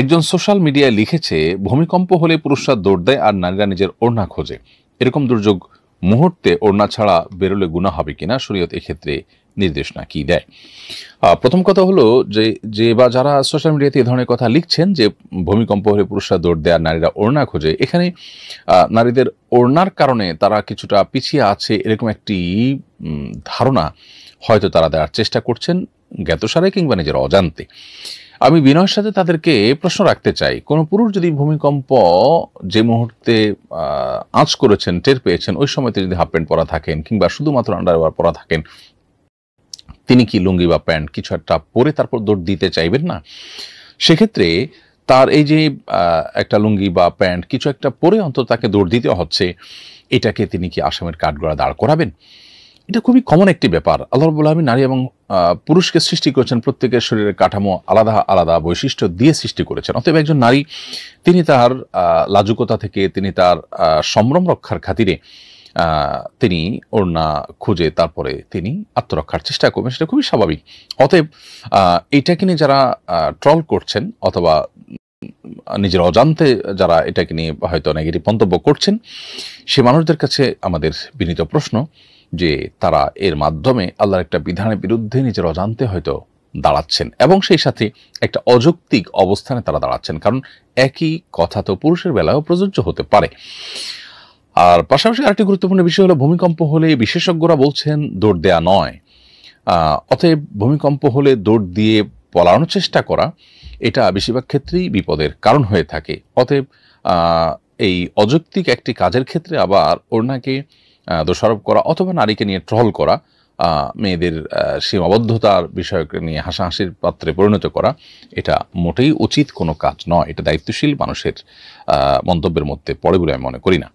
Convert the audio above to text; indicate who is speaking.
Speaker 1: একজন সোশ্যাল মিডিয়ায় লিখেছে, ভূমিকম্প হলে পুরুষরা দৌড় দেয় আর নারীরা নিজের ওড়না খোঁজে। এরকম দুর্যোগ মুহূর্তে ওড়না ছাড়া বেরোলে গুনাহ হবে কিনা, শরীয়ত এক্ষেত্রে নির্দেশনা কি দেয়? প্রথম কথা হলো যে বা যারা সোশ্যাল মিডিয়াতে এই ধরনের কথা লিখছেন যে ভূমিকম্প হলে পুরুষরা দৌড় দেয় আর নারীরা ওড়না খোঁজে, এখানে নারীদের ওড়নার কারণে তারা কিছুটা পিছিয়ে আছে এরকম একটি ধারণা হয়তো তারা দেওয়ার চেষ্টা করছেন, জ্ঞাতসারে কিংবা নিজের অজান্তে। আমি বিনয়ের সাথে তাদেরকে প্রশ্ন রাখতে চাই, কোনো পুরুষ যদি ভূমিকম্প যে মুহূর্তে আঁচ করেছেন, টের পেয়েছেন, ওই সময়তে যদি হাফ প্যান্ট পরা থাকেন কিংবা শুধুমাত্র আন্ডারওয়্যার পরা থাকেন, তিনি কি লুঙ্গি বা প্যান্ট কিছু একটা পরে তারপর দৌড় দিতে চাইবেন না? সেক্ষেত্রে তার এই যে একটা লুঙ্গি বা প্যান্ট কিছু একটা পরে অন্তত তাকে দৌড় দিতে হচ্ছে, এটাকে তিনি কি আসামের কাঠগড়া দাঁড় করাবেন? এটা খুবই কমন একটি ব্যাপার। আল্লাহ রাব্বুল আলামিন নারী এবং পুরুষকে সৃষ্টি করেছেন, প্রত্যেকের শরীরের কাঠামো আলাদা আলাদা বৈশিষ্ট্য দিয়ে সৃষ্টি করেছেন। অতএব একজন নারী তিনি তার লাজুকতা থেকে, তিনি তার সম্ভ্রম রক্ষার খাতিরে তিনি ওড়না খুঁজে তারপরে তিনি আত্মরক্ষার চেষ্টা করবেন, সেটা খুবই স্বাভাবিক। অতএব এইটাকে নিয়ে যারা ট্রল করছেন অথবা নিজের অজান্তে যারা এটাকে নিয়ে হয়তো নেগেটিভ মন্তব্য করছেন, সে মানুষদের কাছে আমাদের বিনীত প্রশ্ন যে তারা এর মাধ্যমে আল্লাহর একটা বিধানের বিরুদ্ধে নিজের অজান্তে হয়তো দাঁড়াচ্ছেন এবং সেই সাথে একটা অযৌক্তিক অবস্থানে তারা দাঁড়াচ্ছেন, কারণ একই কথা তো পুরুষের বেলায়ও প্রযোজ্য হতে পারে। আর পাশাপাশি আরেকটি গুরুত্বপূর্ণ বিষয় হলো, ভূমিকম্প হলে বিশেষজ্ঞরা বলছেন দৌড় দেয়া নয়। অতএব ভূমিকম্প হলে দৌড় দিয়ে পলানোর চেষ্টা করা, এটা বেশিরভাগ ক্ষেত্রেই বিপদের কারণ হয়ে থাকে। অতএব এই অযৌক্তিক একটি কাজের ক্ষেত্রে আবার ওড়নাকে দোষারোপ করা অথবা নারীকে নিয়ে ট্রল করা, মেয়েদের সীমাবদ্ধতার বিষয়কে নিয়ে হাসাহাসির পাত্রে পরিণত করা, এটা মোটেই উচিত কোনো কাজ নয়। এটা দায়িত্বশীল মানুষের মন্তব্যের মধ্যে পড়ে বলে আমি মনে করি না।